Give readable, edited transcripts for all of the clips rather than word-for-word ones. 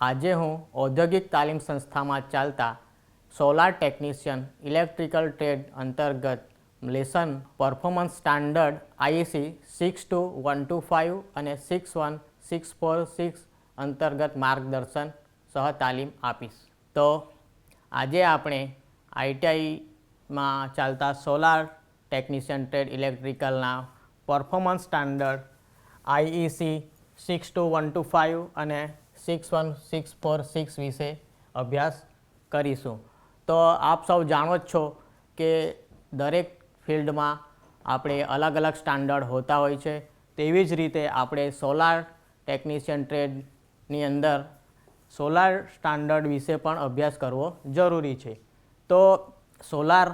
આજે હું ઔદ્યોગિક તાલીમ સંસ્થામાં ચાલતા સોલાર ટેકનિશિયન ઇલેક્ટ્રિકલ ટ્રેડ અંતર્ગત લેસન પરફોર્મન્સ સ્ટાન્ડર્ડ આઈઈસી 62125 અને 61646 અંતર્ગત માર્ગદર્શન સહ તાલીમ આપીશ. તો આજે આપણે આઈટીઆઈમાં ચાલતા સોલાર ટેકનિશિયન ટ્રેડ ઇલેક્ટ્રિકલના પરફોર્મન્સ સ્ટાન્ડર્ડ આઈઈસી 62125 અને 61646 વિશે અભ્યાસ કરીશું. તો આપ સૌ જાણો જ છો કે દરેક ફિલ્ડમાં આપણે અલગ અલગ સ્ટાન્ડર્ડ હોતા હોય છે. તેવી જ રીતે આપણે સોલાર ટેકનિશિયન ટ્રેડની અંદર સોલાર સ્ટાન્ડર્ડ વિશે પણ અભ્યાસ કરવો જરૂરી છે. તો સોલાર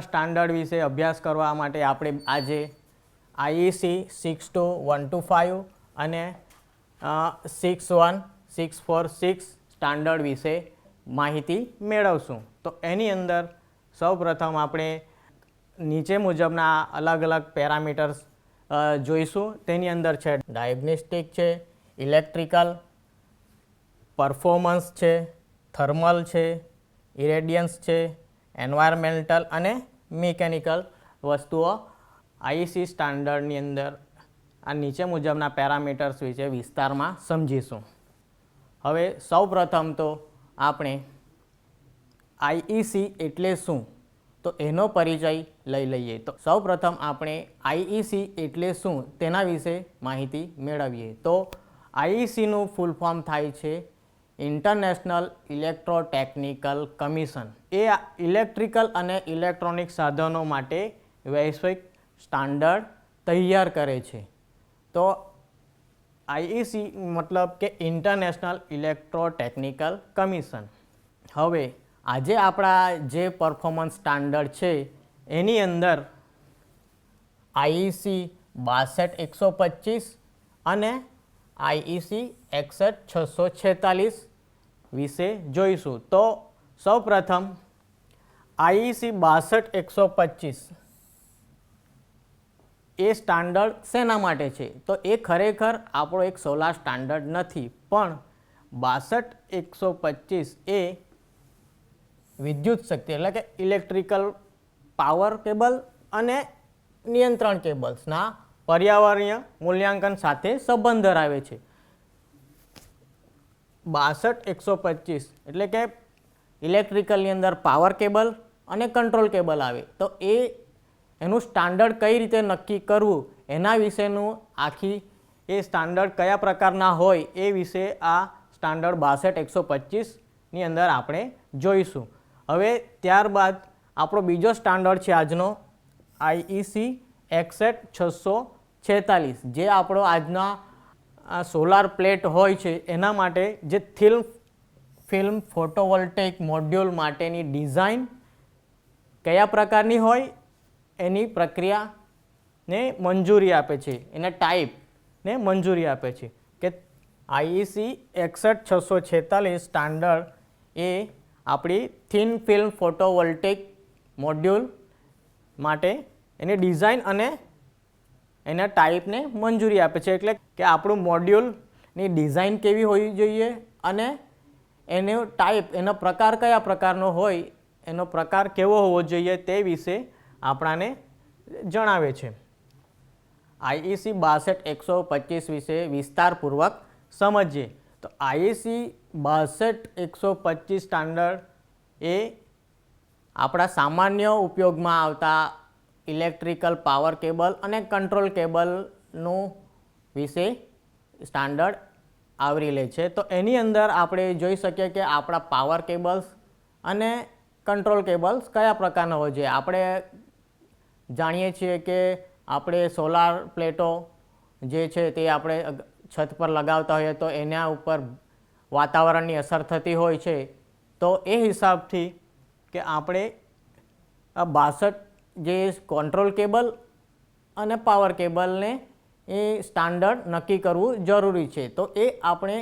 સ્ટાન્ડર્ડ વિશે અભ્યાસ કરવા માટે આપણે આજે આઈઈસી 62125 અને 61646 સ્ટાન્ડર્ડ વિશે માહિતી મેળવશું. તો એની અંદર સૌપ્રથમ આપણે નીચે મુજબના અલગ અલગ પેરામીટર્સ જોઈશું. તેની અંદર છે ડાયગ્નોસ્ટિક છે, ઇલેક્ટ્રિકલ, પરફોર્મન્સ છે, થર્મલ છે, ઇરેડિયન્સ છે, એન્વાયરમેન્ટલ અને મિકેનિકલ વસ્તુઓ આઈઈસી સ્ટાન્ડર્ડની અંદર આ નીચે મુજબના પેરામીટર્સ વિશે વિસ્તારમાં સમજીશું. હવે સૌપ્રથમ તો આપણે આઈઈસી એટલે શું તો એનો પરિચય લઈ લઈએ. તો સૌપ્રથમ આપણે આઈઈસી એટલે શું તેના વિશે માહિતી મેળવીએ. તો આઈઈસીનું ફૂલ ફોર્મ થાય છે ઇન્ટરનેશનલ ઇલેક્ટ્રોટેકનિકલ કમિશન. એ ઇલેક્ટ્રિકલ અને ઇલેક્ટ્રોનિક સાધનો માટે વૈશ્વિક સ્ટાન્ડર્ડ તૈયાર કરે છે. તો આઈઈસી મતલબ કે ઇન્ટરનેશનલ ઇલેક્ટ્રોટેકનિકલ કમિશન. હવે આજે આપણા જે પરફોર્મન્સ સ્ટાન્ડર્ડ છે એની અંદર આઈઈસી 62125 અને આઈઈસી 61646 વિશે જોઈશું. તો સૌપ્રથમ આઈઈસી 62125 એ સ્ટાન્ડર્ડ શેના માટે છે? તો એ ખરેખર આપણો એક સોલાર સ્ટાન્ડર્ડ નથી, પણ 62125 એ વિદ્યુત શક્તિ એટલે કે ઇલેક્ટ્રિકલ પાવર કેબલ અને નિયંત્રણ કેબલ્સના પર્યાવરણીય મૂલ્યાંકન સાથે સંબંધ ધરાવે છે. 62125 એટલે કે ઇલેક્ટ્રિકલની અંદર પાવર કેબલ અને કંટ્રોલ કેબલ આવે. તો એનું સ્ટાન્ડર્ડ કઈ રીતે નક્કી કરવું એના વિશેનું આખી એ સ્ટાન્ડર્ડ કયા પ્રકારના હોય એ વિશે આ સ્ટાન્ડર્ડ 62125ની અંદર આપણે જોઈશું. હવે ત્યારબાદ આપણો બીજો સ્ટાન્ડર્ડ છે આજનો આઈઈસી 61646, જે આપણો આજના સોલાર પ્લેટ હોય છે એના માટે જે ફિલ્મ ફોટોવોલ્ટેઇક મોડ્યુલ માટેની ડિઝાઇન કયા પ્રકારની હોય એની પ્રક્રિયાને મંજૂરી આપે છે, એના ટાઈપને મંજૂરી આપે છે. કે આઈઈસી 61646 સ્ટાન્ડર્ડ એ આપણી થિન ફિલ્મ ફોટોવોલ્ટેઇક મોડ્યુલ માટે એની ડિઝાઇન અને એના ટાઈપને મંજૂરી આપે છે. એટલે કે આપણું મોડ્યુલની ડિઝાઇન કેવી હોવી જોઈએ અને એનો ટાઈપ, એનો પ્રકાર કયા પ્રકારનો હોય, એનો પ્રકાર કેવો હોવો જોઈએ તે વિશે આપણાને જણાવે છે. આઈઈસી 62125 વિશે વિસ્તારપૂર્વક સમજીએ. તો આઈઈસી 62125 સ્ટાન્ડર્ડ એ આપણા સામાન્ય ઉપયોગમાં આવતા ઇલેક્ટ્રિકલ પાવર કેબલ અને કંટ્રોલ કેબલનું વિશે સ્ટાન્ડર્ડ આવરી લે છે. તો એની અંદર આપણે જોઈ શકીએ કે આપણા પાવર કેબલ્સ અને કંટ્રોલ કેબલ્સ કયા પ્રકારના હોય છે. આપણે જાણીએ છીએ કે આપણે સોલાર પ્લેટો જે છે તે આપણે છત પર લગાવતા હોઈએ તો એના ઉપર વાતાવરણની અસર થતી હોય છે. તો એ હિસાબથી કે આપણે આ 62 જે કંટ્રોલ કેબલ અને પાવર કેબલને એ સ્ટાન્ડર્ડ નક્કી કરવું જરૂરી છે. તો એ આપણે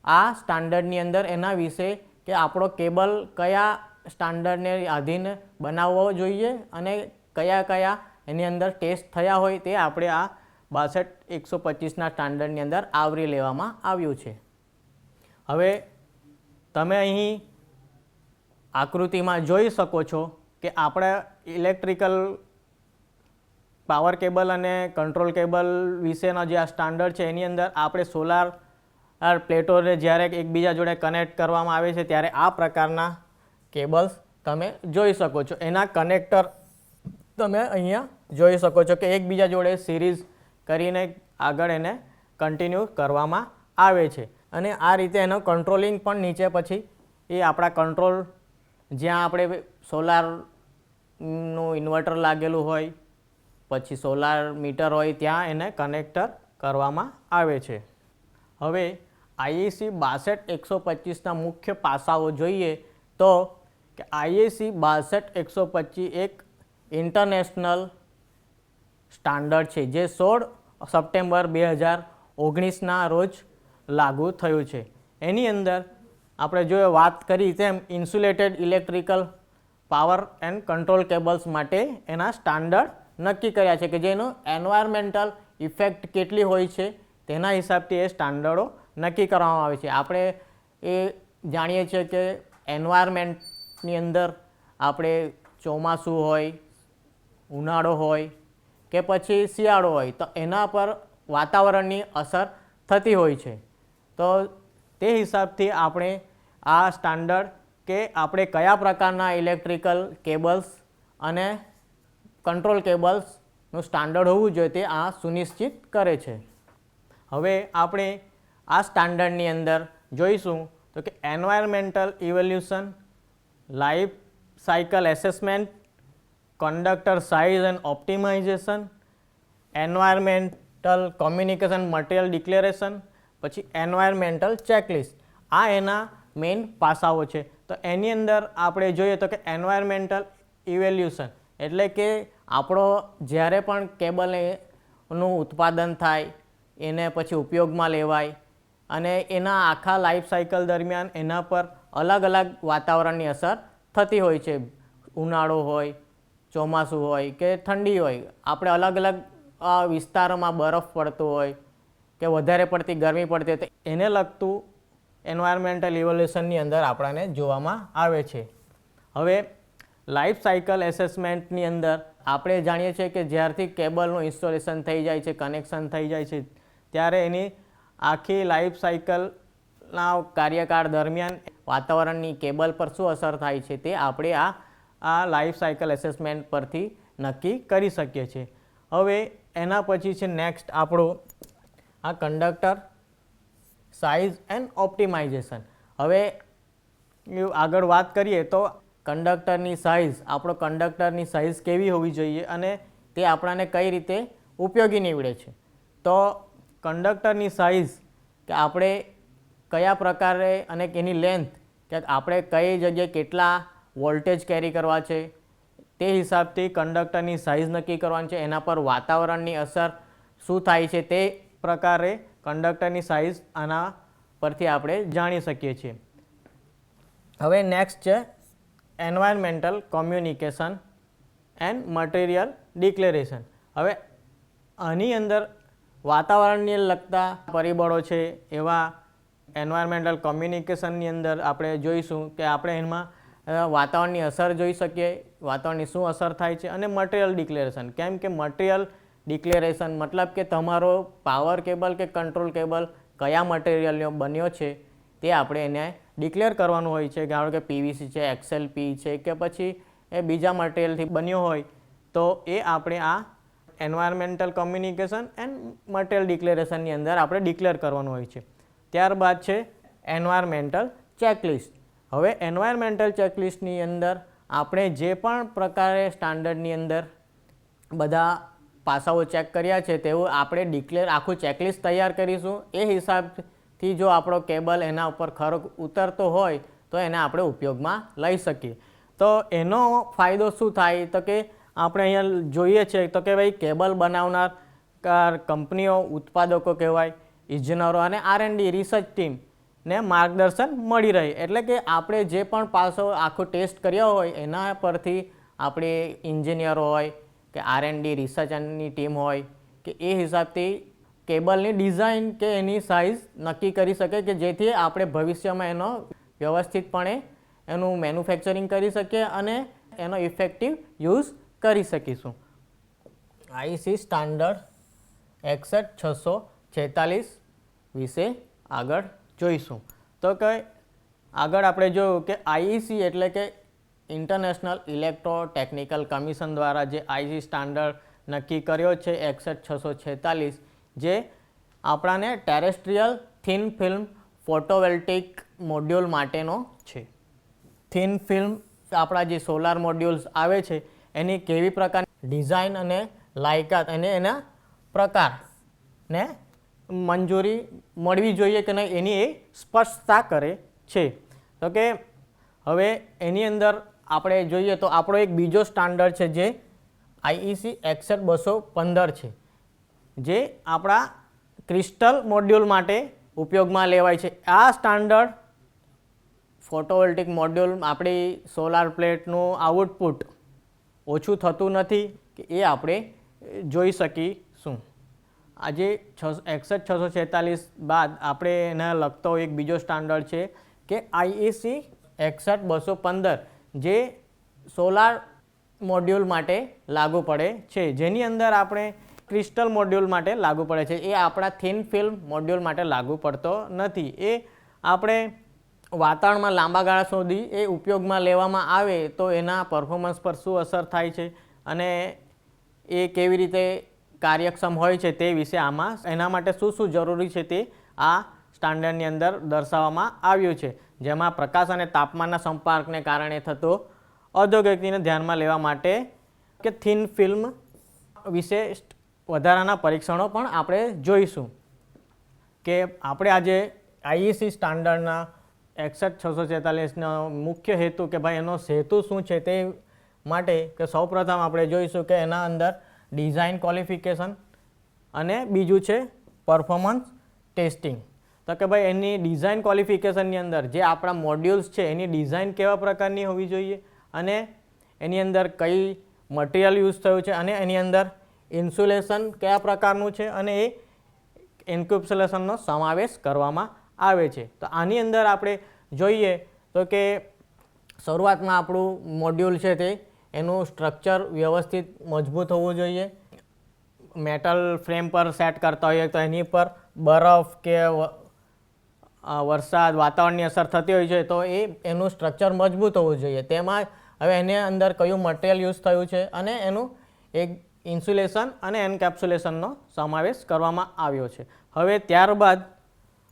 આ સ્ટાન્ડર્ડની અંદર એના વિશે કે આપણો કેબલ કયા સ્ટાન્ડર્ડને આધીન બનાવવો જોઈએ અને કયા કયા એની અંદર ટેસ્ટ થયા હોય તે આપણે આ 62125ના સ્ટાન્ડર્ડની અંદર આવરી લેવામાં આવ્યું છે. હવે તમે અહીં આકૃતિમાં જોઈ શકો છો કે આપણે ઇલેક્ટ્રિકલ પાવર કેબલ અને કંટ્રોલ કેબલ વિશેનો જે આ સ્ટાન્ડર્ડ છે એની અંદર આપણે સોલાર પ્લેટોને જ્યારે એકબીજા જોડે કનેક્ટ કરવામાં આવે છે ત્યારે આ પ્રકારના કેબલ્સ તમે જોઈ શકો છો. એના કનેક્ટર તમે અહીંયા જોઈ શકો છો કે એકબીજા જોડે સિરીઝ કરીને આગળ એને કન્ટિન્યુ કરવામાં આવે છે અને આ રીતે એનો કંટ્રોલિંગ પણ નીચે પછી એ આપણા કંટ્રોલ જ્યાં આપણે સોલારનું ઇન્વર્ટર લાગેલું હોય પછી સોલાર મીટર હોય ત્યાં એને કનેક્ટર કરવામાં આવે છે. હવે IEC 62125ના મુખ્ય પાસાઓ જોઈએ તો કે IEC 62125 એક ઇન્ટરનેશનલ સ્ટાન્ડર્ડ છે જે 16 સપ્ટેમ્બર 2019ના રોજ લાગુ થયું છે. એની અંદર આપણે જો વાત કરી તેમ insulated electrical power and control cables માટે એના સ્ટાન્ડર્ડ નક્કી કર્યા છે કે જેનો એન્વાયરમેન્ટલ ઇફેક્ટ કેટલી હોય છે તેના હિસાબથી એ સ્ટાન્ડર્ડો નક્કી કરવામાં આવે છે. આપણે એ જાણીએ છીએ કે એન્વાયરમેન્ટની અંદર આપણે ચોમાસું હોય, ઉનાળો હોય કે પછી શિયાળો હોય તો એના પર વાતાવરણની અસર થતી હોય છે. તો તે હિસાબથી આપણે આ સ્ટાન્ડર્ડ કે આપણે કયા પ્રકારના ઇલેક્ટ્રિકલ કેબલ્સ અને કંટ્રોલ કેબલ્સનું સ્ટાન્ડર્ડ હોવું જોઈએ તે આ સુનિશ્ચિત કરે છે. હવે આપણે આ સ્ટાન્ડર્ડની અંદર જોઈશું તો કે environmental evolution, life cycle assessment, conductor size and optimisation, environmental communication material declaration, પછી એન્વાયરમેન્ટલ ચેકલિસ્ટ. આ એના મેઇન પાસાઓ છે. તો એની અંદર આપણે જોઈએ તો કે એન્વાયરમેન્ટલ ઇવેલ્યુશન એટલે કે આપણો જ્યારે પણ કેબલનું ઉત્પાદન થાય એને પછી ઉપયોગમાં લેવાય અને એના આખા લાઈફ સાયકલ દરમિયાન એના પર અલગ અલગ વાતાવરણની અસર થતી હોય છે. ઉનાળો હોય, ચોમાસું હોય કે ઠંડી હોય, આપણે અલગ અલગ વિસ્તારોમાં બરફ પડતો હોય કે વધારે પડતી ગરમી પડતી હોય તો એને લગતું એન્વાયરમેન્ટલ ઇવોલ્યુશનની અંદર આપણને જોવામાં આવે છે. હવે લાઈફ સાયકલ એસેસમેન્ટની અંદર આપણે જાણીએ છીએ કે જ્યારથી કેબલનું ઇન્સ્ટોલેશન થઈ જાય છે, કનેક્શન થઈ જાય છે ત્યારે એની આખી લાઈફ સાયકલના કાર્યકાળ દરમિયાન વાતાવરણની કેબલ પર શું અસર થાય છે તે આપણે આ લાઈફ સાયકલ એસેસમેન્ટ પરથી નક્કી કરી શકીએ છીએ. હવે એના પછી છે નેક્સ્ટ આપણું આ કંડક્ટર સાઇઝ એન્ડ ઓપ્ટિમાઇઝેશન. હવે આગળ વાત કરીએ તો કંડક્ટરની સાઇઝ, આપણો કંડક્ટરની સાઇઝ કેવી હોવી જોઈએ અને તે આપણાને કઈ રીતે ઉપયોગી નીવડે છે. તો કંડક્ટરની સાઇઝ કે આપણે કયા પ્રકારે અને એની લેન્થ કે આપણે કઈ જગ્યાએ કેટલા વોલ્ટેજ કેરી કરવા છે તે હિસાબથી કંડક્ટરની સાઇઝ નક્કી કરવાની છે. એના પર વાતાવરણની અસર શું થાય છે તે પ્રકારે કંડક્ટરની સાઇઝ આના પરથી આપણે જાણી શકીએ છીએ. હવે નેક્સ્ટ છે environmental communication and material declaration. હવે આની અંદર વાતાવરણને લગતા પરિબળો છે એવા એન્વાયરમેન્ટલ કોમ્યુનિકેશનની અંદર આપણે જોઈશું કે આપણે એમાં વાતાવરણની અસર જોઈ શકીએ, વાતાવરણની શું અસર થાય છે અને મટીરિયલ ડિક્લેરેશન. કેમ કે મટીરિયલ ડિક્લેરેશન મતલબ કે તમારો પાવર કેબલ કે કંટ્રોલ કેબલ કયા મટીરિયલનો બન્યો છે તે આપણે એને ડિક્લેર કરવાનું હોય છે. કારણ કે PVC છે, XLP છે કે પછી એ બીજા મટીરિયલથી બન્યો હોય તો એ આપણે આ એન્વાયરમેન્ટલ કોમ્યુનિકેશન એન્ડ મટીરિયલ ડિક્લેરેશનની અંદર આપણે ડિક્લેર કરવાનું હોય છે. ત્યારબાદ છે એન્વાયરમેન્ટલ ચેકલિસ્ટ. હવે એન્વાયરમેન્ટલ ચેકલિસ્ટની અંદર આપણે જે પણ પ્રકારે સ્ટાન્ડર્ડની અંદર બધા પાસાઓ ચેક કર્યા છે તેવું આપણે આખું ચેકલિસ્ટ તૈયાર કરીશું. એ હિસાબથી જો આપણો કેબલ એના ઉપર ખરો ઉતરતો હોય તો એને આપણે ઉપયોગમાં લઈ શકીએ. તો એનો ફાયદો શું થાય તો કે આપણે અહીંયા જોઈએ છે તો કે ભાઈ કેબલ બનાવનાર કંપનીઓ, ઉત્પાદકો કહેવાય, ઇજનેરો અને R&D રિસર્ચ ટીમને માર્ગદર્શન મળી રહે. એટલે કે આપણે જે પણ પાસો આખો ટેસ્ટ કર્યો હોય એના પરથી આપણે ઇન્જિનિયરો હોય કે R&D રિસર્ચની ટીમ હોય કે એ હિસાબથી કેબલની ડિઝાઇન કે એની સાઇઝ નક્કી કરી શકે કે જેથી આપણે ભવિષ્યમાં એનો વ્યવસ્થિતપણે એનું મેન્યુફેક્ચરિંગ કરી શકીએ અને એનો ઇફેક્ટિવ યુઝ કરી શકીશું. આઈસી સ્ટાન્ડર્ડ 61646 વિશે આગળ જોઈશું. તો કે આગળ આપણે જોયું કે આઈઈસી એટલે કે ઇન્ટરનેશનલ ઇલેક્ટ્રો ટેકનિકલ કમિશન દ્વારા જે આઈસી સ્ટાન્ડર્ડ નક્કી કર્યો છે 61646, જે આપણાને terrestrial thin film photovoltaic module માટેનો છે. થિન ફિલ્મ આપણા જે સોલાર મોડ્યુલ્સ આવે છે એની કેવી પ્રકારની ડિઝાઇન અને લાયકાત અને એના પ્રકારને મંજૂરી મળવી જોઈએ કે નહીં એની એ સ્પષ્ટતા કરે છે. તો કે હવે એની અંદર આપણે જોઈએ તો આપણો એક બીજો સ્ટાન્ડર્ડ છે જે આઈઈસી 61215 છે, જે આપણા ક્રિસ્ટલ મોડ્યુલ માટે ઉપયોગમાં લેવાય છે. આ સ્ટાન્ડર્ડ ફોટોવોલ્ટેઇક મોડ્યુલ આપણી સોલાર પ્લેટનું આઉટપુટ ઓછું થતું નથી કે એ આપણે જોઈ શકીશું. આજે 61646 બાદ આપણે એના લગતો એક બીજો સ્ટાન્ડર્ડ છે કે આઈઈસી 61215, જે સોલાર મોડ્યુલ માટે લાગુ પડે છે, જેની અંદર આપણે ક્રિસ્ટલ મોડ્યુલ માટે લાગુ પડે છે. એ આપણા થિન ફિલ્મ મોડ્યુલ માટે લાગુ પડતો નથી. એ આપણે વાતાવરણમાં લાંબા ગાળા સુધી એ ઉપયોગમાં લેવામાં આવે તો એના પરફોર્મન્સ પર શું અસર થાય છે અને એ કેવી રીતે કાર્યક્ષમ હોય છે તે વિશે આમાં એના માટે શું શું જરૂરી છે તે આ સ્ટાન્ડર્ડની અંદર દર્શાવવામાં આવ્યું છે, જેમાં પ્રકાશ અને તાપમાનના સંપર્કને કારણે થતો અધોગતિને ધ્યાનમાં લેવા માટે કે થિન ફિલ્મ વિશે વધારાના પરીક્ષણો પણ આપણે જોઈશું. કે આપણે આજે આઈઈસી સ્ટાન્ડર્ડના 61646નો મુખ્ય હેતુ કે ભાઈ એનો હેતુ શું છે તે માટે કે સૌપ્રથમ આપણે જોઈશું કે એના અંદર ડિઝાઇન ક્વોલિફિકેશન અને બીજું છે પરફોર્મન્સ ટેસ્ટિંગ. તો કે ભાઈ એની ડિઝાઇન ક્વોલિફિકેશનની અંદર જે આપણા મોડ્યુલ્સ છે એની ડિઝાઇન કેવા પ્રકારની હોવી જોઈએ અને એની અંદર કઈ મટીરિયલ યુઝ થયું છે અને એની અંદર ઇન્સ્યુલેશન કયા પ્રકારનું છે અને એ એન્કેપ્સ્યુલેશનનો સમાવેશ કરવામાં આવે છે. તો આની અંદર આપણે જોઈએ તો કે શરૂઆતમાં આપણું મોડ્યુલ છે તે એનું સ્ટ્રક્ચર વ્યવસ્થિત મજબૂત હોવું જોઈએ. મેટલ ફ્રેમ પર સેટ કરતા હોઈએ તો એની પર બરફ કે વરસાદ વાતાવરણની અસર થતી હોય છે તો એનું સ્ટ્રક્ચર મજબૂત હોવું જોઈએ. તેમાં હવે એની અંદર કયું મટીરિયલ યુઝ થયું છે અને એનું એક ઇન્સ્યુલેશન અને એન્કેપ્સ્યુલેશનનો સમાવેશ કરવામાં આવ્યો છે. હવે ત્યારબાદ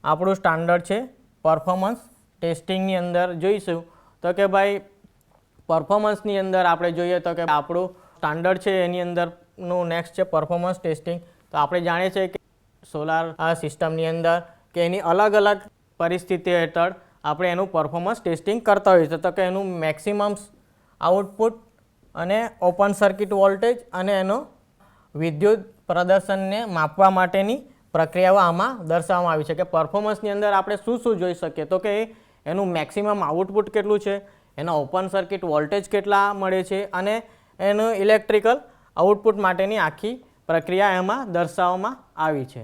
આપણું સ્ટાન્ડર્ડ છે પરફોર્મન્સ ટેસ્ટિંગની અંદર જોઈશું. તો કે ભાઈ પરફોર્મન્સની અંદર આપણે જોઈએ તો કે આપણું સ્ટાન્ડર્ડ છે એની અંદરનું નેક્સ્ટ છે પરફોર્મન્સ ટેસ્ટિંગ. તો આપણે જાણીએ છીએ કે સોલાર સિસ્ટમની અંદર કે એની અલગ અલગ પરિસ્થિતિ હેઠળ આપણે એનું પરફોર્મન્સ ટેસ્ટિંગ કરતા હોઈએ છીએ. તો કે એનું મેક્સિમમ આઉટપુટ અને ઓપન સર્કિટ વોલ્ટેજ અને એનો વિદ્યુત પ્રદર્શનને માપવા માટેની પ્રક્રિયાઓ આમાં દર્શાવવામાં આવી છે. કે પરફોર્મન્સની અંદર આપણે શું શું જોઈ શકીએ તો કે એનું મેક્સિમમ આઉટપુટ કેટલું છે, એના ઓપન સર્કિટ વોલ્ટેજ કેટલા મળે છે અને એનું ઇલેક્ટ્રિકલ આઉટપુટ માટેની આખી પ્રક્રિયા એમાં દર્શાવવામાં આવી છે.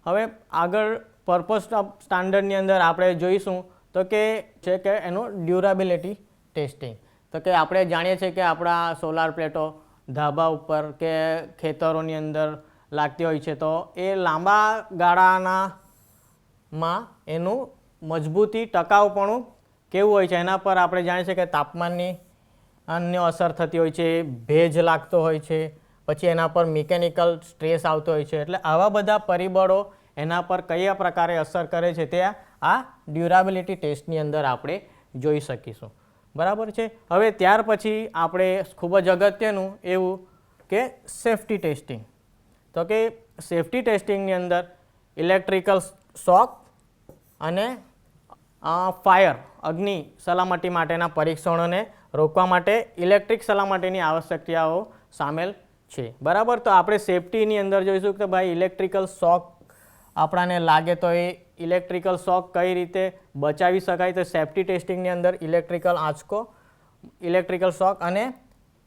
હવે આગળ પર્પઝ ઓફ સ્ટાન્ડર્ડની અંદર આપણે જોઈશું તો કે છે કે એનું ડ્યુરાબિલિટી ટેસ્ટિંગ. તો કે આપણે જાણીએ છીએ કે આપણા સોલાર પ્લેટો ધાબા ઉપર કે ખેતરોની અંદર લાગતી હોય છે, તો એ લાંબા ગાળામાં એનું મજબૂતી ટકાઉપણું કેવું હોય છે એના પર આપણે જાણીએ છીએ કે તાપમાનની અન્ય અસર થતી હોય છે, ભેજ લાગતો હોય છે, પછી એના પર મિકેનિકલ સ્ટ્રેસ આવતો હોય છે. એટલે આવા બધા પરિબળો એના પર કયા પ્રકારે અસર કરે છે તે આ ડ્યુરાબિલિટી ટેસ્ટની અંદર આપણે જોઈ શકીશું. બરાબર છે. હવે ત્યાર પછી આપણે ખૂબ જ અગત્યનું એવું કે સેફ્ટી ટેસ્ટિંગ. તો કે સેફ્ટી ટેસ્ટિંગની અંદર ઇલેક્ટ્રિકલ શોક અને ફાયર અગ્નિ સલામતી માટેના પરીક્ષણોને રોકવા માટે ઇલેક્ટ્રિક સલામતીની આવશ્યકતાઓ સામેલ છે. બરાબર. તો આપણે સેફ્ટીની અંદર જોઈશું કે ભાઈ ઇલેક્ટ્રિકલ શોક આપણાને લાગે તો એ ઇલેક્ટ્રિકલ શોક કઈ રીતે બચાવી શકાય. તો સેફ્ટી ટેસ્ટિંગની અંદર ઇલેક્ટ્રિકલ આંચકો, ઇલેક્ટ્રિકલ શોક અને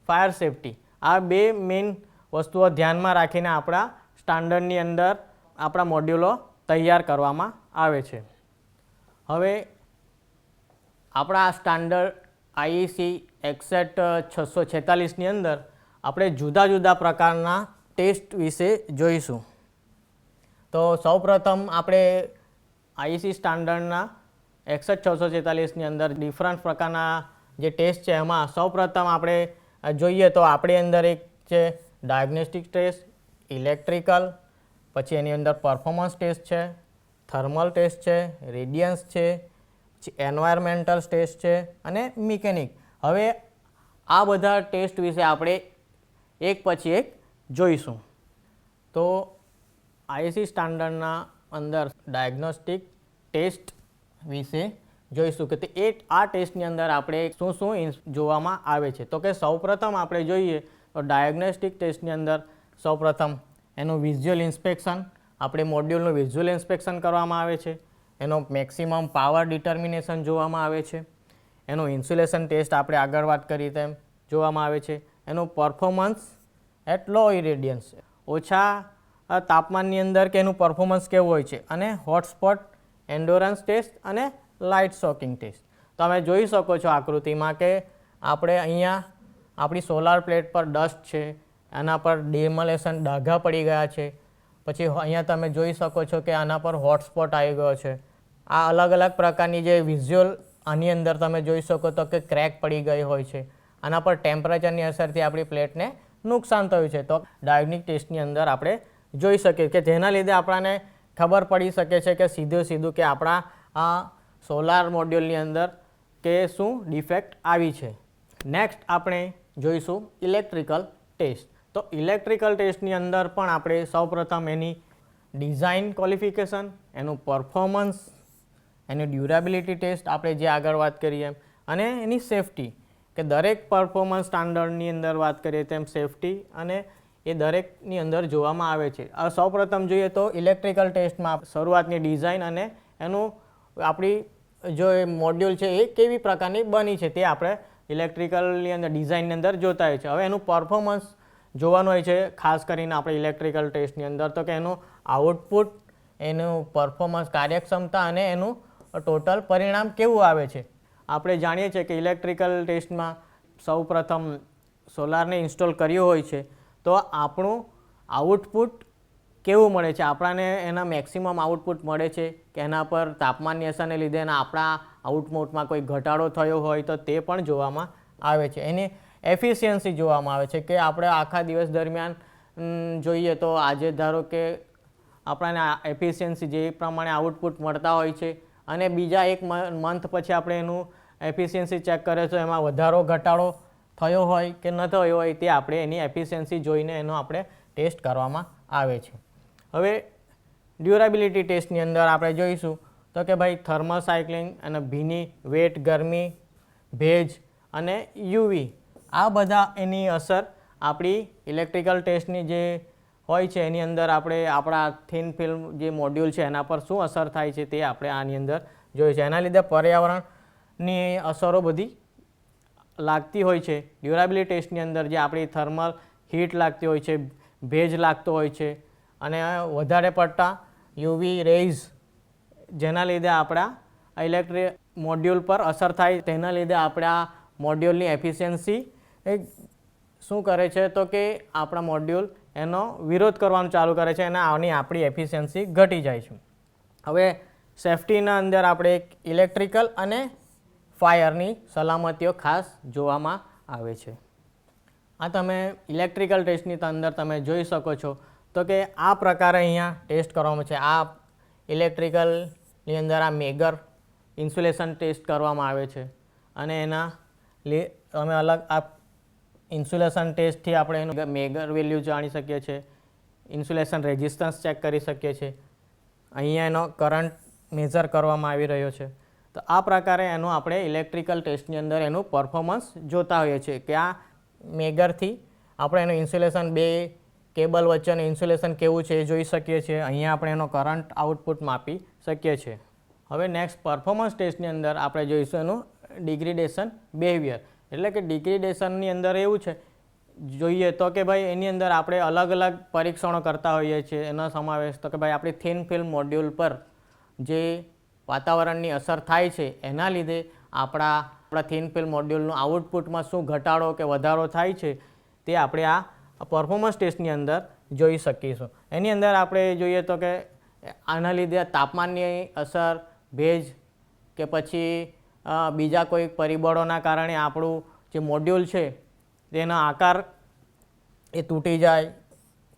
ફાયર સેફ્ટી આ બે મેઇન વસ્તુઓ ધ્યાનમાં રાખીને આપણા સ્ટાન્ડર્ડની અંદર આપણા મોડ્યુલો તૈયાર કરવામાં આવે છે. હવે આપણા સ્ટાન્ડર્ડ આઈઈસી એક્સેટ 646ની અંદર આપણે જુદા જુદા પ્રકારના ટેસ્ટ વિશે જોઈશું. તો સૌપ્રથમ આપણે આઈઈસી સ્ટાન્ડર્ડના એક્સેટ 646ની અંદર ડિફરન્ટ પ્રકારના જે ટેસ્ટ છે એમાં સૌપ્રથમ આપણે જોઈએ તો આપણી અંદર એક છે ડાયગ્નોસ્ટિક ટેસ્ટ, ઇલેક્ટ્રિકલ, પછી એની અંદર પરફોર્મન્સ ટેસ્ટ છે, થર્મલ ટેસ્ટ છે, રેડિયન્સ છે, એન્વાયરમેન્ટલ ટેસ્ટ છે અને મિકેનિક. હવે આ બધા ટેસ્ટ વિશે આપણે એક પછી એક જોઈશું. તો આઈઈસી સ્ટાન્ડર્ડના અંદર ડાયગ્નોસ્ટિક ટેસ્ટ વિશે જોઈશું કે આ ટેસ્ટની અંદર આપણે શું શું જોવામાં આવે છે. તો કે સૌપ્રથમ આપણે જોઈએ તો ડાયગ્નોસ્ટિક ટેસ્ટની અંદર સૌપ્રથમ એનું વિઝ્યુઅલ ઇન્સ્પેક્શન, આપણે મોડ્યુલનું વિઝ્યુઅલ ઇન્સ્પેક્શન કરવામાં આવે છે, એનો મેક્સિમમ પાવર ડિટર્મિનેશન જોવામાં આવે છે, એનું ઇન્સ્યુલેશન ટેસ્ટ આપણે આગળ વાત કરી તેમ જોવામાં આવે છે, એનું પરફોર્મન્સ એટ લો ઇરેડિયન્સ, ઓછા તાપમાનની અંદર કે એનું પરફોર્મન્સ કેવું હોય છે, અને હોટસ્પોટ એન્ડોરન્સ ટેસ્ટ અને લાઇટ શોકિંગ ટેસ્ટ. તમે જોઈ શકો છો આકૃતિમાં કે આપણે અહીંયા આપણી સોલાર પ્લેટ પર ડસ્ટ છે, આના પર ડેમોલેશન ડાઘા પડી ગયા છે, પછી અહીંયા તમે જોઈ શકો છો કે આના પર હોટસ્પોટ આવી ગયો છે. આ અલગ અલગ પ્રકારની જે વિઝ્યુઅલ આની અંદર તમે જોઈ શકો તો કે ક્રેક પડી ગઈ હોય છે, આના પર ટેમ્પરેચરની અસરથી આપણી પ્લેટને નુકસાન થયું છે. તો ડાયગ્નોસ્ટિક ટેસ્ટની અંદર આપણે જોઈ શકીએ કે જેના લીધે આપણને ખબર પડી શકે છે કે સીધું કે આપણા આ સોલાર મોડ્યુલની અંદર કે શું ડિફેક્ટ આવી છે. નેક્સ્ટ આપણે જોઈશું ઇલેક્ટ્રિકલ ટેસ્ટ. તો ઇલેક્ટ્રિકલ ટેસ્ટની અંદર પણ આપણે સૌપ્રથમ એની ડિઝાઇન ક્વોલિફિકેશન, એનું પરફોર્મન્સ, એની ડ્યુરેબિલિટી ટેસ્ટ આપણે જે આગળ વાત કરીએ એમ, અને એની સેફટી કે દરેક પરફોર્મન્સ સ્ટાન્ડર્ડની અંદર વાત કરીએ તેમ સેફટી અને એ દરેકની અંદર જોવામાં આવે છે. સૌપ્રથમ જોઈએ તો ઇલેક્ટ્રિકલ ટેસ્ટમાં શરૂઆતની ડિઝાઇન અને એનું આપણી જો એ મોડ્યુલ છે એ કેવી પ્રકારની બની છે તે આપણે ઇલેક્ટ્રિકલની અંદર ડિઝાઇનની અંદર જોતા હોય છે. હવે એનું પરફોર્મન્સ જોવાનું હોય છે ખાસ કરીને આપણે ઇલેક્ટ્રિકલ ટેસ્ટની અંદર, તો કે એનું આઉટપુટ, એનું પરફોર્મન્સ, કાર્યક્ષમતા અને એનું ટોટલ પરિણામ કેવું આવે છે. આપણે જાણીએ છીએ કે ઇલેક્ટ્રિકલ ટેસ્ટમાં સૌપ્રથમ સોલારને ઇન્સ્ટોલ કર્યું હોય છે તો આપણું આઉટપુટ કેવું મળે છે, આપણને એના મેક્સિમમ આઉટપુટ મળે છે કે એના પર તાપમાનની અસરને લીધે એના આપણા આઉટપુટમાં કોઈ ઘટાડો થયો હોય તો તે પણ જોવામાં આવે છે. એની એફિશિયન્સી જોવામાં આવે છે કે આપણે આખા દિવસ દરમિયાન જોઈએ તો આજે ધારો કે આપણને એફિશિયન્સી જે પ્રમાણે આઉટપુટ મળતા હોય છે અને બીજા એક મંથ પછી આપણે એનું એફિશિયન્સી ચેક કરીએ તો એમાં વધારો ઘટાડો થયો હોય કે ન થયો હોય તે આપણે એની એફિશિયન્સી જોઈને એનો આપણે ટેસ્ટ કરવામાં આવે છે. હવે ડ્યુરેબિલિટી ટેસ્ટની અંદર આપણે જોઈશું તો કે ભાઈ થર્મલ સાયકલિંગ અને ભીની, વેટ, ગરમી, ભેજ અને યુવી, આ બધા એની અસર આપણી ઇલેક્ટ્રિકલ ટેસ્ટની જે હોય છે એની અંદર આપણે આપણા થિન ફિલ્મ જે મોડ્યુલ છે એના પર શું અસર થાય છે તે આપણે આની અંદર જોઈએ છે. એના લીધે પર્યાવરણની અસરો બધી લાગતી હોય છે. ડ્યુરેબિલિટી ટેસ્ટની અંદર જે આપણી થર્મલ હીટ લાગતી હોય છે, ભેજ લાગતો હોય છે અને વધારે પડતા યુવી રેઝ જેના લીધે આપણા ઇલેક્ટ્રિક મોડ્યુલ પર અસર થાય, તેના લીધે આપણા મોડ્યુલની એફિશિયન્સી શું કરે છે તો કે આપણા મોડ્યુલ એનો વિરોધ કરવાનું ચાલુ કરે છે અને આપણી એફિશિયન્સી ઘટી જાય છે. હવે સેફટીના અંદર આપણે એક ઇલેક્ટ્રિકલ અને ફાયરની સલામતીઓ ખાસ જોવામાં આવે છે. આ તમે ઇલેક્ટ્રિકલ ટેસ્ટની અંદર તમે જોઈ શકો છો તો કે આ પ્રકારે અહીંયા ટેસ્ટ કરવામાં છે. આ ઇલેક્ટ્રિકલની અંદર આ મેગર ઇન્સ્યુલેશન ટેસ્ટ કરવામાં આવે છે અને એના અમે અલગ આ ઇન્સ્યુલેશન ટેસ્ટથી આપણે એનું મેગર વેલ્યુ જાણી શકીએ છીએ, ઇન્સ્યુલેશન રેઝિસ્ટન્સ ચેક કરી શકીએ છીએ, અહીંયા એનો કરંટ મેઝર કરવામાં આવી રહ્યો છે. તો આ પ્રકારે એનું આપણે ઇલેક્ટ્રિકલ ટેસ્ટની અંદર એનું પરફોર્મન્સ જોતા હોઈએ છીએ કે આ મેગરથી આપણે એનું ઇન્સ્યુલેશન, બે કેબલ વચ્ચેનું ઇન્સ્યુલેશન કેવું છે એ જોઈ શકીએ છીએ. અહીંયા આપણે એનો કરંટ આઉટપુટ માપી શકીએ છીએ. હવે નેક્સ્ટ પરફોર્મન્સ ટેસ્ટની અંદર આપણે જોઈશું એનું ડિગ્રેડેશન બિહેવિયર, એટલે કે ડિગ્રેડેશનની અંદર એવું છે જોઈએ તો કે ભાઈ એની અંદર આપણે અલગ અલગ પરીક્ષણો કરતા હોઈએ છીએ. એનો સમાવેશ તો કે ભાઈ આપણી થિન ફિલ્મ મોડ્યુલ પર જે વાતાવરણની અસર થાય છે એના લીધે આપણા થિન ફિલ્મ મોડ્યુલનું આઉટપુટમાં શું ઘટાડો કે વધારો થાય છે તે આપણે આ પરફોર્મન્સ ટેસ્ટની અંદર જોઈ શકીશું. એની અંદર આપણે જોઈએ તો કે આના લીધે તાપમાનની અસર, ભેજ કે પછી બીજા કોઈ પરિબળોના કારણે આપણું જે મોડ્યુલ છે તેનો આકાર એ તૂટી જાય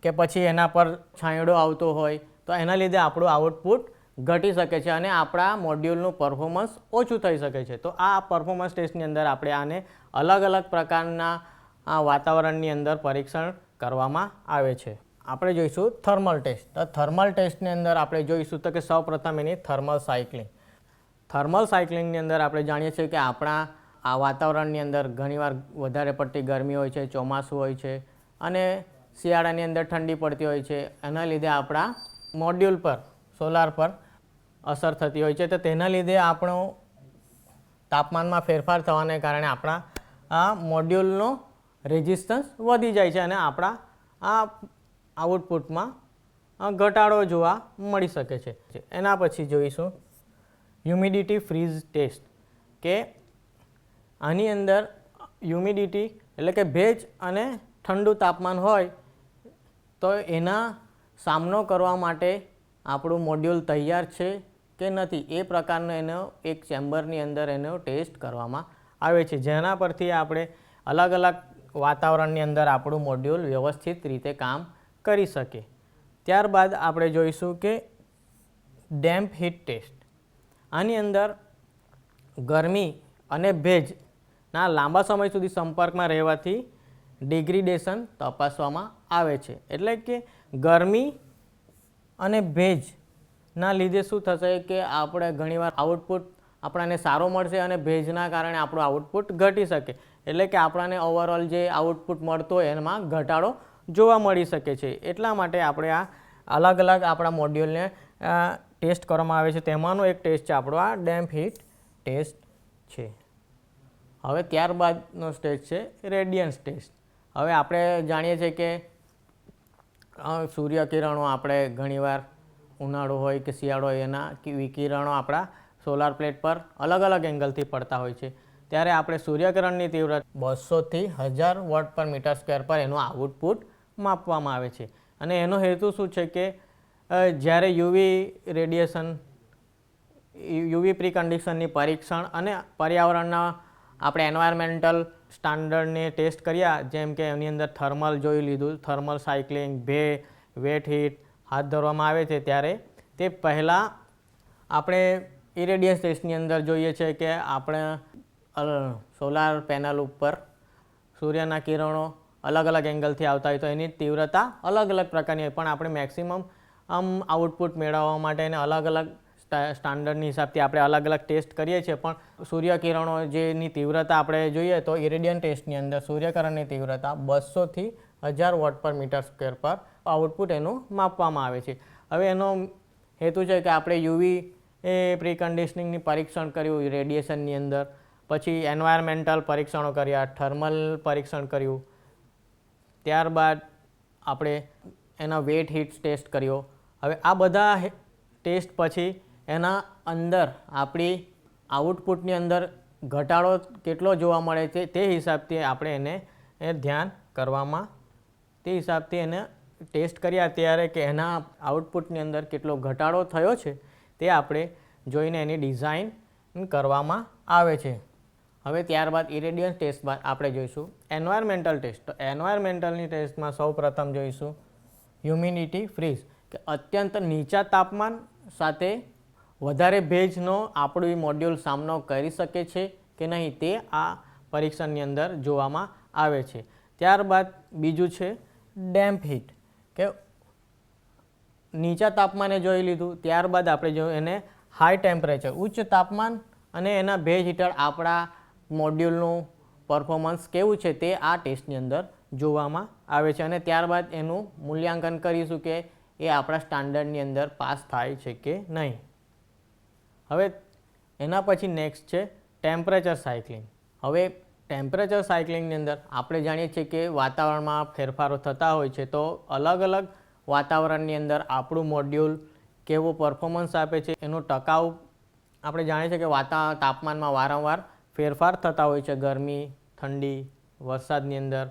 કે પછી એના પર છાંયડો આવતો હોય તો એના લીધે આપણું આઉટપુટ ઘટી શકે છે અને આપણા મોડ્યુલનું પરફોર્મન્સ ઓછું થઈ શકે છે. તો આ પરફોર્મન્સ ટેસ્ટની અંદર આપણે આને અલગ અલગ પ્રકારના વાતાવરણની અંદર પરીક્ષણ કરવામાં આવે છે. આપણે જોઈશું થર્મલ ટેસ્ટ. તો થર્મલ ટેસ્ટની અંદર આપણે જોઈશું તો કે સૌપ્રથમ એની થર્મલ સાયકલિંગ. થર્મલ સાયકલિંગની અંદર આપણે જાણીએ છીએ કે આપણા આ વાતાવરણની અંદર ઘણીવાર વધારે પડતી ગરમી હોય છે, ચોમાસું હોય છે અને શિયાળાની અંદર ઠંડી પડતી હોય છે. એના લીધે આપણા મોડ્યુલ પર, સોલાર પર અસર થતી હોય છે. તો તેના લીધે આપણો તાપમાનમાં ફેરફાર થવાને કારણે આપણા આ મોડ્યુલનો રેઝિસ્ટન્સ વધી જાય છે અને આપણા આ આઉટપુટમાં ઘટાડો જોવા મળી શકે છે. એના પછી જોઈશું હ્યુમિડિટી ફ્રીઝ ટેસ્ટ કે આની અંદર હ્યુમિડિટી એટલે કે ભેજ અને ઠંડુ તાપમાન હોય તો એના સામનો કરવા માટે આપણું મોડ્યુલ તૈયાર છે કે નથી એ પ્રકારનો એનો એક ચેમ્બરની અંદર એનો ટેસ્ટ કરવામાં આવે છે, જેના પરથી આપણે અલગ અલગ વાતાવરણની અંદર આપણું મોડ્યુલ વ્યવસ્થિત રીતે કામ કરી શકે. ત્યારબાદ આપણે જોઈશું કે ડેમ્પ હીટ ટેસ્ટ. આની અંદર ગરમી અને ભેજના લાંબા સમય સુધી સંપર્કમાં રહેવાથી ડિગ્રીડેશન તપાસવામાં આવે છે. એટલે કે ગરમી અને ભેજના લીધે શું થશે કે આપણે ઘણીવાર આઉટપુટ આપણને સારો મળશે અને ભેજના કારણે આપણું આઉટપુટ ઘટી શકે. એટલે કે આપણને ઓવરઓલ જે આઉટપુટ મળતો હોય એમાં ઘટાડો જોવા મળી શકે છે. એટલા માટે આપણે આ અલગ અલગ આપણા મોડ્યુલને ટેસ્ટ કરવામાં આવે છે. તેમાંનો એક ટેસ્ટ છે આપણો આ ડેમ્પ હીટ ટેસ્ટ છે. હવે ત્યારબાદનો સ્ટેજ છે રેડિયન્સ ટેસ્ટ. હવે આપણે જાણીએ છીએ કે સૂર્યકિરણો આપણે ઘણીવાર ઉનાળો હોય કે શિયાળો હોય એના વિકિરણો આપણા સોલાર પ્લેટ પર અલગ અલગ એંગલથી પડતા હોય છે. ત્યારે આપણે સૂર્યકિરણની તીવ્રતા 200થી 1000 વોટ પર મીટર સ્ક્વેર પર એનું આઉટપુટ માપવામાં આવે છે. અને એનો હેતુ શું છે કે જ્યારે યુવી પ્રિકન્ડિશનની પરીક્ષણ અને પર્યાવરણના આપણે એન્વાયરમેન્ટલ સ્ટાન્ડર્ડને ટેસ્ટ કર્યા, જેમ કે એની અંદર થર્મલ જોઈ લીધું, થર્મલ સાયકલિંગ, વેટ હીટ હાથ ધરવામાં આવે છે. ત્યારે તે પહેલાં આપણે ઇરેડિયન્સ ટેસ્ટની અંદર જોઈએ છે કે આપણે સોલાર પેનલ ઉપર સૂર્યના કિરણો અલગ અલગ એંગલથી આવતા હોય તો એની તીવ્રતા અલગ અલગ પ્રકારની હોય, પણ આપણે મેક્સિમમ આઉટપુટ મેળવવા માટે એને અલગ અલગ સ્ટાન્ડર્ડની હિસાબથી આપણે અલગ અલગ ટેસ્ટ કરીએ છીએ. પણ સૂર્યકિરણો જેની તીવ્રતા આપણે જોઈએ તો ઇરેડિયન ટેસ્ટની અંદર સૂર્યકિરણની તીવ્રતા 200થી 1000 વોટ પર મીટર સ્ક્વેર પર આઉટપુટ એનું માપવામાં આવે છે. હવે એનો હેતુ છે કે આપણે યુવી પ્રિકન્ડિશનિંગની પરીક્ષણ કર્યું રેડિયેશનની અંદર, પછી એન્વાયરમેન્ટલ પરીક્ષણો કર્યા, થર્મલ પરીક્ષણ કર્યું, ત્યારબાદ આપણે એના વેટ હીટ ટેસ્ટ કર્યો. હવે આ બધા ટેસ્ટ પછી એના અંદર આપણી આઉટપુટની અંદર ઘટાડો કેટલો જોવા મળે છે તે હિસાબથી આપણે એને ધ્યાન કરવામાં, તે હિસાબથી એને ટેસ્ટ કર્યા ત્યારે કે એના આઉટપુટની અંદર કેટલો ઘટાડો થયો છે તે આપણે જોઈને એની ડિઝાઇન કરવામાં આવે છે. હવે ત્યારબાદ ઇરેડિયન્સ ટેસ્ટ બાદ આપણે જોઈશું એન્વાયરમેન્ટલ ટેસ્ટ. તો એન્વાયરમેન્ટલની ટેસ્ટમાં સૌ પ્રથમ જોઈશું હ્યુમિડિટી ફ્રીઝ, કે અત્યંત નીચા તાપમાન સાથે વધારે ભેજનો આપણું મોડ્યુલ સામનો કરી શકે છે કે નહીં તે આ પરીક્ષણની અંદર જોવામાં આવે છે. ત્યારબાદ બીજું છે ડેમ્પ હીટ, કે નીચા તાપમાને જોઈ લીધું. ત્યારબાદ આપણે જોયું એને હાઈ ટેમ્પરેચર, ઉચ્ચ તાપમાન અને એના ભેજ હેઠળ આપણા મોડ્યુલનું પરફોર્મન્સ કેવું છે તે આ ટેસ્ટની અંદર જોવામાં આવે છે. અને ત્યારબાદ એનું મૂલ્યાંકન કરીશું કે એ આપણા સ્ટાન્ડર્ડની અંદર પાસ થાય છે કે નહીં. હવે એના પછી નેક્સ્ટ છે ટેમ્પરેચર સાયકલિંગ. હવે ટેમ્પરેચર સાયકલિંગની અંદર આપણે જાણીએ છીએ કે વાતાવરણમાં ફેરફારો થતા હોય છે, તો અલગ અલગ વાતાવરણની અંદર આપણું મોડ્યુલ કેવો પરફોર્મન્સ આપે છે એનું ટકાઉ આપણે જાણીએ છીએ કે તાપમાનમાં વારંવાર ફેરફાર થતા હોય છે, ગરમી, ઠંડી, વરસાદની અંદર.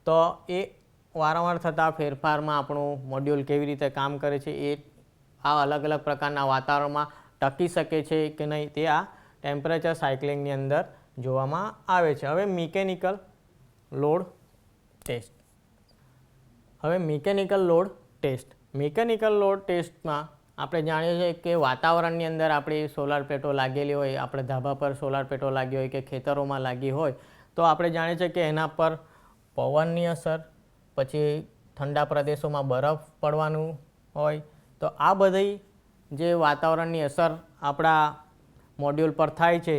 તો એ વારંવાર થતા ફેરફારમાં આપણું મોડ્યુલ કેવી રીતે કામ કરે છે, એ આ અલગ અલગ પ્રકારના વાતાવરણમાં ટકી શકે છે કે નહીં, તે આ ટેમ્પરેચર સાયકલિંગની અંદર જોવામાં આવે છે. હવે મિકેનિકલ લોડ ટેસ્ટ. હવે mechanical load test. Mechanical load ટેસ્ટમાં આપણે જાણીએ છીએ કે વાતાવરણની અંદર આપણી સોલાર પ્લેટો લાગેલી હોય, આપણે ધાબા પર સોલાર પ્લેટો લાગી હોય કે ખેતરોમાં લાગી હોય, તો આપણે જાણીએ છીએ કે એના પર પવનની અસર, પછી ઠંડા પ્રદેશોમાં બરફ પડવાનું હોય. તો આ બધી જે વાતાવરણની અસર આપણા મોડ્યુલ પર થાય છે,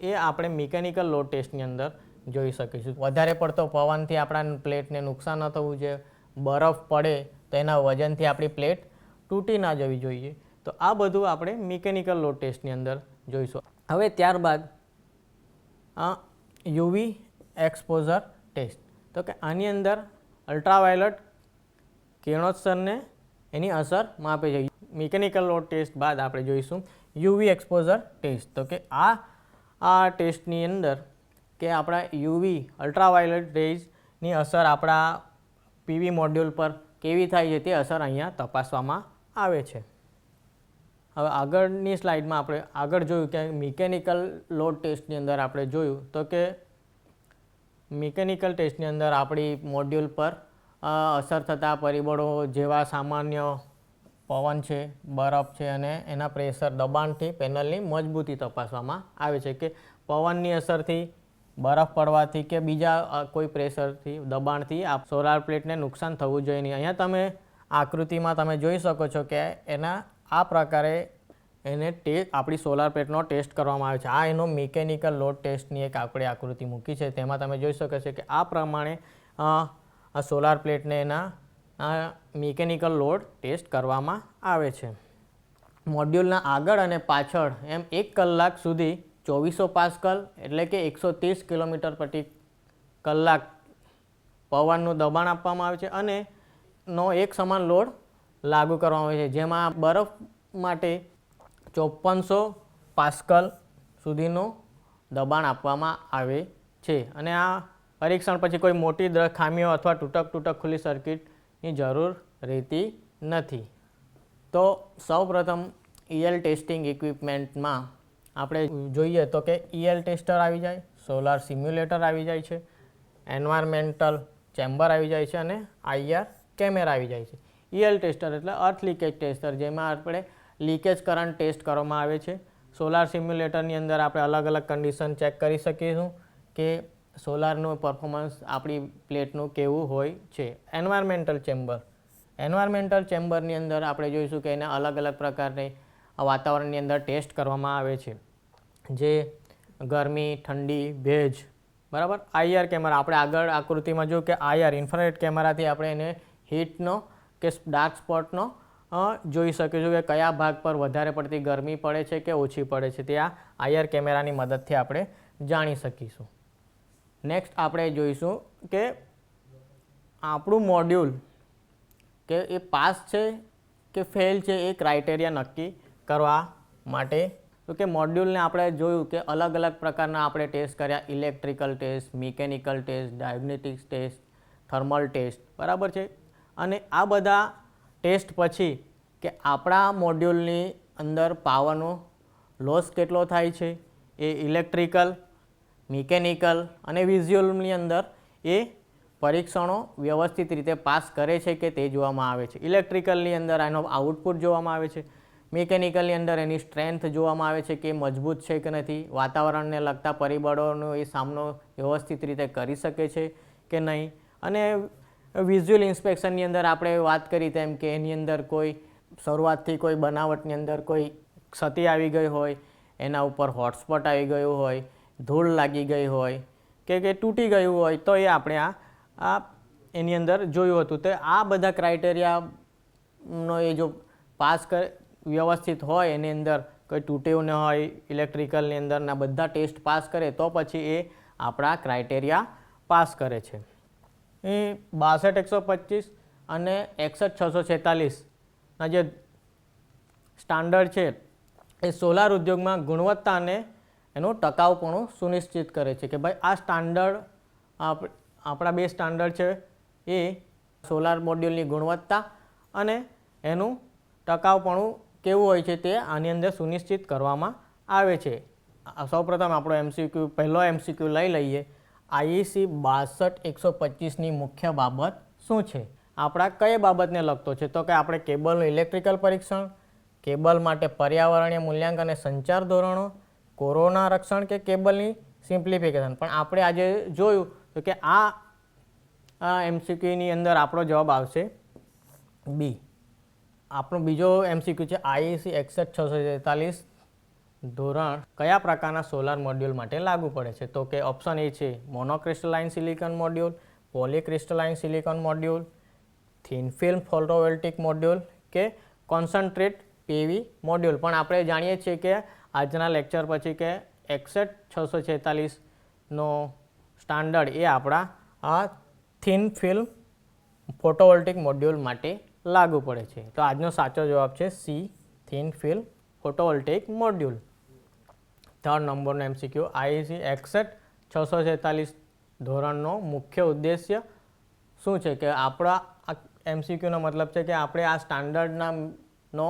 એ આપણે મિકેનિકલ લોડ ટેસ્ટની અંદર જોઈ શકીશું. વધારે પડતો પવનથી આપણા પ્લેટને નુકસાન ન થવું જોઈએ, બરફ પડે તો એના વજનથી આપણી પ્લેટ તૂટી ના જવી જોઈએ. તો આ બધું આપણે મિકેનિકલ લોડ ટેસ્ટની અંદર જોઈશું. હવે ત્યારબાદ યુવી એક્સપોઝર ટેસ્ટ. તો કે આની અંદર અલ્ટ્રાવાયોલેટ કિરણોત્સર્ગને એની અસર માપે છે. મિકેનિકલ લોડ ટેસ્ટ બાદ આપણે જોઈશું યુવી એક્સપોઝર ટેસ્ટ. તો કે આ ટેસ્ટની અંદર કે આપણા યુવી અલ્ટ્રાવાયોલેટ રેઝની અસર આપણા પીવી મોડ્યુલ પર કેવી થાય છે, તે અસર અહીંયા તપાસવામાં આવે છે. હવે આગળની સ્લાઇડમાં આપણે આગળ જોયું કે મિકેનિકલ લોડ ટેસ્ટની અંદર આપણે જોયું તો કે મિકેનિકલ ટેસ્ટની અંદર આપણી મોડ્યુલ પર અસર થતા પરિબળો જેવા સામાન્ય પવન છે, બરફ છે અને એના પ્રેશર દબાણથી પેનલની મજબૂતી તપાસવામાં આવે છે કે પવનની અસરથી, બરફ પડવાથી કે બીજા કોઈ પ્રેશરથી, દબાણથી આ સોલાર પ્લેટને નુકસાન થવું જોઈએ નહીં. અહીંયા તમે આકૃતિમાં તમે જોઈ શકો છો કે એના આ પ્રકારે એને આપણી સોલાર પ્લેટનો ટેસ્ટ કરવામાં આવે છે. આ એનો મિકેનિકલ લોડ ટેસ્ટની એક આપણે આકૃતિ મૂકી છે. તેમાં તમે જોઈ શકો છો કે આ પ્રમાણે આ સોલાર પ્લેટને એના મિકેનિકલ લોડ ટેસ્ટ કરવામાં આવે છે. મોડ્યુલના આગળ અને પાછળ એમ 1 કલાક સુધી 2400 પાસ્કલ એટલે કે 130 કિલોમીટર પ્રતિ કલાક પવનનું દબાણ આપવામાં આવે છે અને નો એક સમાન લોડ લાગુ કરવામાં આવે છે, જેમાં બરફ માટે 5400 પાસ્કલ સુધીનું દબાણ આપવામાં આવે છે. અને આ પરીક્ષણ પછી કોઈ મોટી ખામીઓ અથવા તૂટક ખુલ્લી સર્કિટની જરૂર રહેતી નથી. તો સૌપ્રથમ EL ટેસ્ટિંગ ઇક્વિપમેન્ટમાં આપણે જોઈએ તો કે EL ટેસ્ટર આવી જાય, સોલાર સિમ્યુલેટર આવી જાય છે, એન્વાયરમેન્ટલ ચેમ્બર આવી જાય છે અને IR કેમેરા આવી જાય છે. EL ટેસ્ટર એટલે અર્થ લીકેજ ટેસ્ટર, જેમાં આપણે લીકેજ કરંટ ટેસ્ટ કરવામાં આવે છે. સોલાર સિમ્યુલેટરની અંદર આપણે અલગ અલગ કન્ડિશન ચેક કરી શકીશું કે સોલારનું પરફોર્મન્સ આપણી પ્લેટનું કેવું હોય છે. એન્વાયરમેન્ટલ ચેમ્બરની અંદર આપણે જોઈશું કે એને અલગ અલગ પ્રકારની વાતાવરણની અંદર ટેસ્ટ કરવામાં આવે છે, જે ગરમી, ઠંડી, ભેજ, બરાબર. IR કેમેરા આપણે આગળ આકૃતિમાં જોયું કે IR ઇન્ફ્રારેડ કેમેરાથી આપણે એને હીટનો કે ડાર્ક સ્પોટનો જોઈ શકીશું કે કયા ભાગ પર વધારે પડતી ગરમી પડે છે કે ઓછી પડે છે, તે આ IR કેમેરાની મદદથી આપણે જાણી શકીશું. નેક્સ્ટ આપણે જોઈશું કે આપણું મોડ્યુલ કે એ પાસ છે કે ફેલ છે, એ ક્રાઇટેરિયા નક્કી કરવા માટે. તો કે મોડ્યુલને આપણે જોયું કે અલગ અલગ પ્રકારના આપણે ટેસ્ટ કર્યા, electrical test, mechanical test, diagnostics test, thermal test, બરાબર છે. અને આ બધા ટેસ્ટ પછી કે આપણા મોડ્યુલની અંદર પાવરનો લોસ કેટલો થાય છે, એ ઇલેક્ટ્રિકલ, મિકેનિકલ અને વિઝ્યુઅલની અંદર એ પરીક્ષણો વ્યવસ્થિત રીતે પાસ કરે છે કે તે જોવામાં આવે છે. ઇલેક્ટ્રિકલની અંદર એનો આઉટપુટ જોવામાં આવે છે, મિકેનિકલની અંદર એની સ્ટ્રેન્થ જોવામાં આવે છે કે મજબૂત છે કે નથી, વાતાવરણને લગતા પરિબળોનો એ સામનો વ્યવસ્થિત રીતે કરી શકે છે કે નહીં. અને વિઝ્યુઅલ ઇન્સ્પેક્શનની અંદર આપણે વાત કરી તેમ કે એની અંદર કોઈ શરૂઆતથી કોઈ બનાવટની અંદર કોઈ ક્ષતિ આવી ગઈ હોય, એના ઉપર હોટસ્પોટ આવી ગયું હોય, ધૂળ લાગી ગઈ હોય કે તૂટી ગયું હોય, તો એ આપણે આ એની અંદર જોયું હતું. તો આ બધા ક્રાઇટેરિયાનો એ જો પાસ વ્યવસ્થિત હોય, એની અંદર કોઈ તૂટ્યું ન હોય, ઇલેક્ટ્રિકલની અંદરના બધા ટેસ્ટ પાસ કરે તો પછી એ આપણા ક્રાઇટેરિયા પાસ કરે છે. એ 62-125 અને 61-646ના જે સ્ટાન્ડર્ડ છે એ સોલાર ઉદ્યોગમાં ગુણવત્તા અને એનું ટકાઉપણું સુનિશ્ચિત કરે છે કે ભાઈ આ સ્ટાન્ડર્ડ આપણા બે સ્ટાન્ડર્ડ છે એ સોલાર મોડ્યુલની ગુણવત્તા અને એનું ટકાઉપણું કેવું હોય છે તે આની અંદર સુનિશ્ચિત કરવામાં આવે છે. સૌપ્રથમ આપણો એમસીક્યુ પહેલો એમસીક્યુ લઈ લઈએ. આઈઈસી 62125ની મુખ્ય બાબત શું છે? આપણા કઈ બાબતને લગતો છે? તો કે આપણે કેબલનું ઇલેક્ટ્રિકલ પરીક્ષણ, કેબલ માટે પર્યાવરણીય મૂલ્યાંકન અને સંચાર ધોરણો, કોરોના રક્ષણ કે કેબલની સિમ્પ્લિફિકેશન. પણ આપણે આજે જોયું તો કે આ એમસીક્યુની અંદર આપણો જવાબ આવશે બી. આપણો બીજો એમસીક્યુ છે આઈઈસી 61643 ધોરણ કયા પ્રકારના સોલાર મોડ્યુલ માટે લાગુ પડે છે? તો કે ઓપ્શન એ છે monocrystalline silicon module, polycrystalline silicon module, thin film photovoltaic module કે કોન્સન્ટ્રેટ પીવી મોડ્યુલ. પણ આપણે જાણીએ છીએ કે આજના લેક્ચર પછી કે 61646નો સ્ટાન્ડર્ડ એ આપણા આ થિન ફિલ્મ ફોટોવોલ્ટેઇક મોડ્યુલ માટે લાગુ પડે છે. તો આજનો સાચો જવાબ છે C, thin film photovoltaic module. 3rd નંબરનો એમસીક્યુ આઈઈસી 61646 ધોરણનો મુખ્ય ઉદ્દેશ્ય શું છે? કે આપણા એમસીક્યુનો મતલબ છે કે આપણે આ સ્ટાન્ડર્ડનો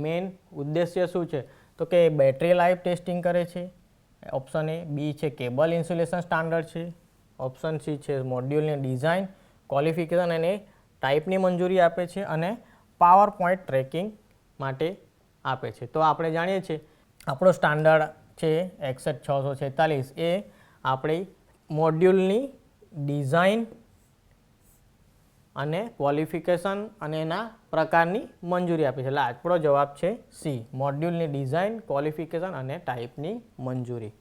મેઇન ઉદ્દેશ્ય શું છે? તો કે બેટરી લાઈફ ટેસ્ટિંગ કરે છે. Option A. બી છે કેબલ ઇન્સ્યુલેશન સ્ટાન્ડર્ડ છે. ઓપ્શન સી છે મોડ્યુલની ડિઝાઇન, ક્વોલિફિકેશન અને ટાઈપની મંજૂરી આપે છે અને પાવર પોઈન્ટ ટ્રેકિંગ માટે આપે છે. તો આપણે જાણીએ છીએ આપણો સ્ટાન્ડર્ડ છે 61646 એ આપણી મોડ્યુલની ડિઝાઇન અને ક્વોલિફિકેશન અને એના પ્રકારની મંજૂરી આપે છે. એટલે આપણો જવાબ છે સી, મોડ્યુલની ડિઝાઇન, ક્વોલિફિકેશન અને ટાઈપની મંજૂરી.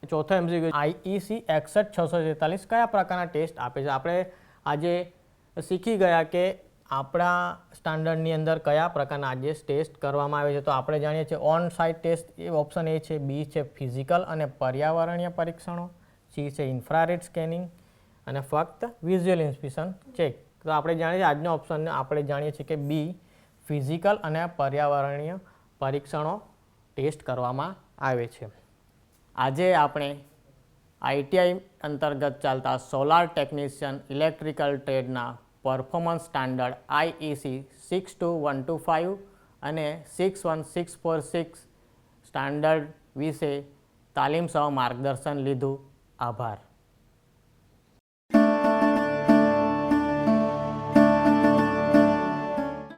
ચોથો એમસીક્યુ આઈઈસી 61646 કયા પ્રકારના ટેસ્ટ આપે છે? આપણે આજે શીખી ગયા કે આપણા સ્ટાન્ડર્ડની અંદર કયા પ્રકારના આજે ટેસ્ટ કરવામાં આવે છે. તો આપણે જાણીએ છીએ ઓન સાઇટ ટેસ્ટ એ ઓપ્શન એ છે. બી છે ફિઝિકલ અને પર્યાવરણીય પરીક્ષણો, સી છે ઇન્ફ્રારેડ સ્કેનિંગ અને ફક્ત વિઝ્યુઅલ ઇન્સ્પેક્શન ચેક. તો આપણે જાણીએ છીએ આજનો ઓપ્શન આપણે જાણીએ છીએ કે બી ફિઝિકલ અને પર્યાવરણીય પરીક્ષણો ટેસ્ટ કરવામાં આવે છે. આજે આપણે આઈટીઆઈ અંતર્ગત ચાલતા સોલાર ટેકનિશિયન ઇલેક્ટ્રિકલ ટ્રેડના પરફોર્મન્સ સ્ટાન્ડર્ડ આઈઈસી 62125 અને 61646 સ્ટાન્ડર્ડ વિશે તાલીમ સહ માર્ગદર્શન લીધું. આભાર.